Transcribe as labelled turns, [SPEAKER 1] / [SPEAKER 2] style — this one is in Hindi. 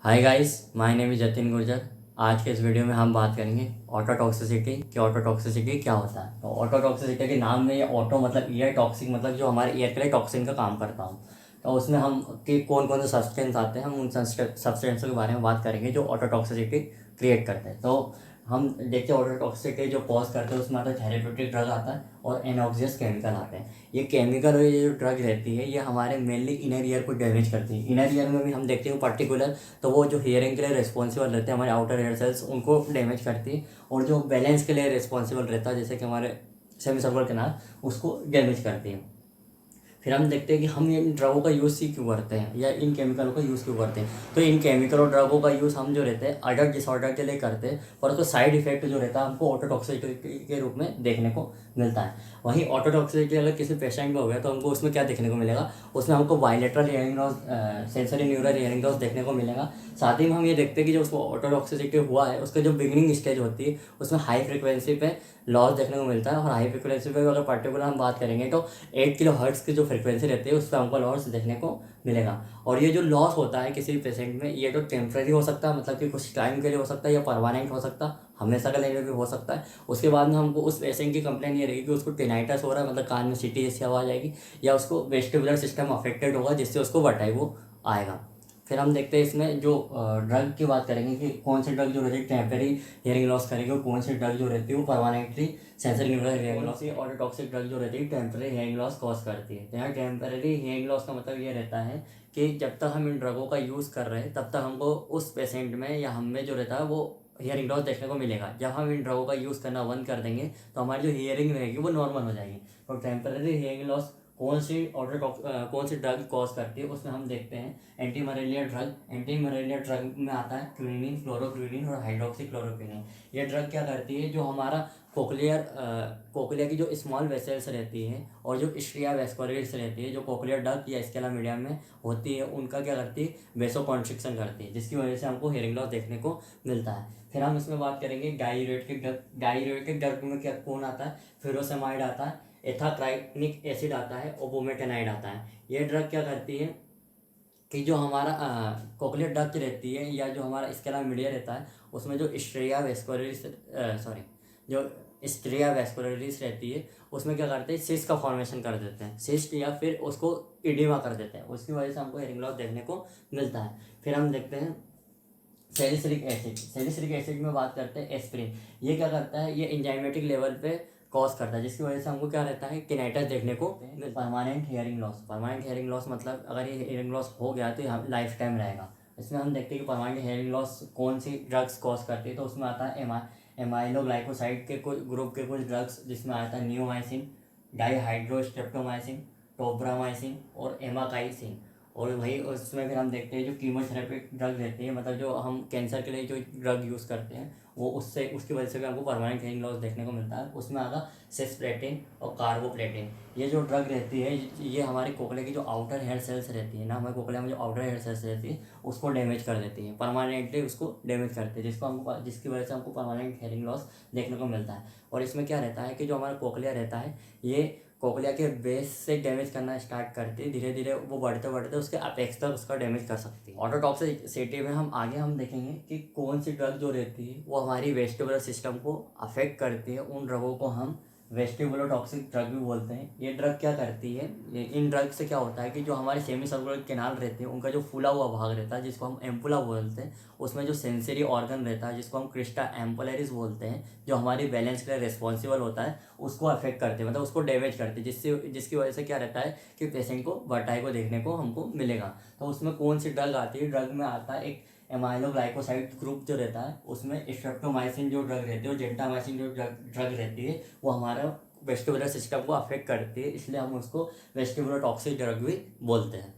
[SPEAKER 1] Hi guys, my name is Jatin Gurjar. आज के इस वीडियो में हम बात करेंगे ऑटोटॉक्सिसिटी कि ऑटोटॉक्सिसिटी क्या होता है। तो ऑटोटॉक्सिसिटी के नाम में ये ऑटो मतलब ईयर, टॉक्सिक मतलब जो हमारे ईयर के लिए टॉक्सिन का काम करता हूँ। तो उसमें हम कि कौन कौन से सब्सटेंस आते हैं, हम उन सब्सटेंसों के बारे में बात करेंगे जो ऑटोटॉक्सिसिटी क्रिएट करते हैं। तो हम देखते हैं ऑटोटॉक्सिसिटी जो कॉज करते हैं उसमें आता है थेरेप्यूटिक ड्रग आता है और एनॉक्सियस केमिकल आते हैं। ये केमिकल और ये जो ड्रग रहती है ये हमारे मेनली इनर ईयर को डैमेज करती है। इनर ईयर में भी हम देखते हैं पर्टिकुलर, तो वो जो हियरिंग के लिए रिस्पॉन्सिबल रहते हैं हमारे आउटर हेयर सेल्स, उनको डैमेज करती है। और जो बैलेंस के लिए रिस्पॉन्सिबल रहता है जैसे कि हमारे सेमी सर्कुलर कैनाल, उसको डैमेज करती है। फिर हम देखते हैं कि हम इन ड्रगों का यूज़ ही क्यों करते हैं या इन केमिकलों का यूज़ क्यों करते हैं। तो इन केमिकल और ड्रगों का यूज़ हम जो रहते हैं अडल्ट डिसऑर्डर के लिए करते हैं, पर उसका साइड इफेक्ट जो रहता है हमको ऑटोटॉक्सिसिटी के रूप में देखने को मिलता है। वहीं ऑटोटॉक्सिसिटी अगर किसी पेशेंट में हो गया तो हमको उसमें क्या देखने को मिलेगा, उसमें हमको bilateral hearing loss, sensory neural hearing loss देखने को मिलेगा। साथ ही में हम ये देखते हैं कि जो उसको ऑटोटॉक्सिसिटी हुआ है उसका जो बिगिनिंग स्टेज होती है उसमें हाई फ्रिक्वेंसी पे लॉस देखने को मिलता है। और हाई फ्रिक्वेंसी पे अगर पर्टिकुलर हम बात करेंगे तो 8 किलो हर्ट्ज़ की जो फ्रिक्वेंसी रहती है उस पर हमको लॉस देखने को मिलेगा। और ये जो लॉस होता है किसी पेशेंट में, ये तो टेम्प्रेरी हो सकता है, मतलब कि कुछ टाइम के लिए हो सकता है, या परमानेंट हो सकता है, हमेशा के लिए भी हो सकता है। उसके बाद में हमको उस पेशेंट की कंप्लेन ये रहेगी कि उसको टिनाइटस हो रहा है, मतलब कान में सीटी जैसी आवाज़ आएगी, या उसको वेस्टिबुलर सिस्टम अफेक्टेड होगा जिससे उसको वर्टाइगो आएगा। फिर हम देखते हैं इसमें जो ड्रग की बात करेंगे कि कौन सी ड्रग जो रहती है टेम्परेरी हियरिंग लॉस करेगी और कौन सी ड्रग जो रहती है वो permanently sensory neural hearing loss की। और टॉक्सिक ड्रग जो रहती है टेम्परेरी हियरिंग लॉस कॉज करती है। तो यहाँ टेम्परेरी हियरिंग लॉस का मतलब ये रहता है कि जब तक हम इन ड्रगों का यूज़ कर रहे हैं तब तक हमको उस पेशेंट में या हम में जो रहता है वो हियरिंग लॉस देखने को मिलेगा। जब हम इन ड्रगों का यूज़ करना बंद कर देंगे तो हमारी जो हियरिंग रहेगी वो नॉर्मल हो जाएगी। तो टेम्परेरी हियरिंग लॉस कौन सी ड्रग कॉज करती है, उसमें हम देखते हैं anti malaria drug. Anti malaria drug में आता है क्विनिन, फ्लोरोक्विनिन और हाइड्रोक्सी क्लोरोक्विनिन। ये ड्रग क्या करती है, जो हमारा कोकलिया की जो स्मॉल वेसल्स रहती है और जो स्ट्रिया वेस्कुलरिस रहती है, जो कोकलियर डक्ट या स्केला मीडिया में होती है, उनका क्या करती है, वेसो कॉन्स्ट्रिक्शन करती है, जिसकी वजह से हमको हियरिंग लॉस देखने को मिलता है। फिर हम इसमें बात करेंगे डाययूरेटिक ड्रग। डाययूरेटिक ड्रग में क्या कौन आता है, फ्यूरोसेमाइड आता है, एथाक्राइनिक एसिड आता है और बुमेटेनाइड आता है। ये ड्रग क्या करती है कि जो हमारा कोकलियर डक्ट रहती है या जो हमारा स्केला मीडिया रहता है उसमें जो स्ट्रिया वेस्कुलरिस सॉरी जो स्ट्रिया वेस्कुलरिस रहती है उसमें क्या करते हैं, सिस्ट का फॉर्मेशन कर देते हैं, सिस्ट, या फिर उसको इडिमा कर देते हैं। उसकी वजह से हमको हियरिंग लॉस देखने को मिलता है। फिर हम देखते हैं सैलिसिलिक एसिड। सैलिसिलिक एसिड में बात करते हैं एस्प्रिन। ये क्या करता है, ये इंजाइमेटिक लेवल पे कॉज करता है, जिसकी वजह से हमको क्या रहता है, टिनाइटस देखने को। Permanent hearing loss. Permanent hearing loss मतलब अगर ये हियरिंग लॉस हो गया तो ये लाइफ टाइम रहेगा। इसमें हम देखते हैं कि परमानेंट हियरिंग लॉस कौन सी ड्रग्स कॉज करती है। तो उसमें आता है एमाइलोग्लाइकोसाइड के कुछ ग्रुप के कुछ ड्रग्स, जिसमें आता है नियोमाइसिन, डाईहाइड्रोस्ट्रेप्टोमाइसिन, टोब्रामाइसिन और एमाकाइसिन। और वही उसमें फिर हम देखते हैं जो कीमोथेरेपी ड्रग रहती है, मतलब जो हम कैंसर के लिए जो ड्रग यूज़ करते हैं, वो उससे उसकी वजह से भी हमको परमानेंट हियरिंग लॉस देखने को मिलता है। उसमें आगा सिस्प्लेटिन और कार्बोप्लेटिन। ये जो ड्रग रहती है ये हमारे कोकले की जो आउटर हेयर सेल्स रहती है ना, हमारे कोकले में जो आउटर हेयर सेल्स रहती है उसको डैमेज कर देती है, परमानेंटली उसको डैमेज करती है, जिसकी वजह से हमको परमानेंट हियरिंग लॉस देखने को मिलता है। और इसमें क्या रहता है कि जो हमारा कोकलिया रहता है ये कोकलिया के बेस से डैमेज करना स्टार्ट करती है, धीरे धीरे वो बढ़ते बढ़ते उसके अपेक्स तक उसका डैमेज कर सकती है। ऑटोटॉक्सिसिटी में हम देखेंगे कि कौन सी ड्रग जो रहती है वो हमारी वेस्टिबुलर सिस्टम को अफेक्ट करती है। उन ड्रगों को हम वेस्टिबुलर टॉक्सिक ड्रग भी बोलते हैं। ये ड्रग क्या करती है, इन ड्रग से क्या होता है कि जो हमारे सेमी सर्कुलर कैनाल रहते हैं उनका जो फूला हुआ भाग रहता है जिसको हम एम्पुला बोलते हैं, उसमें जो सेंसरी ऑर्गन रहता है जिसको हम क्रिस्टा एम्पुलरिस बोलते हैं, जो हमारी बैलेंस के लिए रिस्पॉन्सिबल होता है, उसको अफेक्ट करते हैं, मतलब उसको डैमेज करते हैं, जिसकी वजह से क्या रहता है कि पेशेंट को वर्टाइगो देखने को हमको मिलेगा। तो उसमें कौन सी ड्रग आती है, ड्रग में आता है एक एमाइलोग्लाइकोसाइड ग्रुप जो रहता है, उसमें स्ट्रेप्टोमाइसिन जो ड्रग रहती है और जेंटामाइसिन जो ड्रग रहती है वो हमारा वेस्टिबुलर सिस्टम को अफेक्ट करती है, इसलिए हम उसको वेस्टिबुलर टॉक्सिक ड्रग भी बोलते हैं।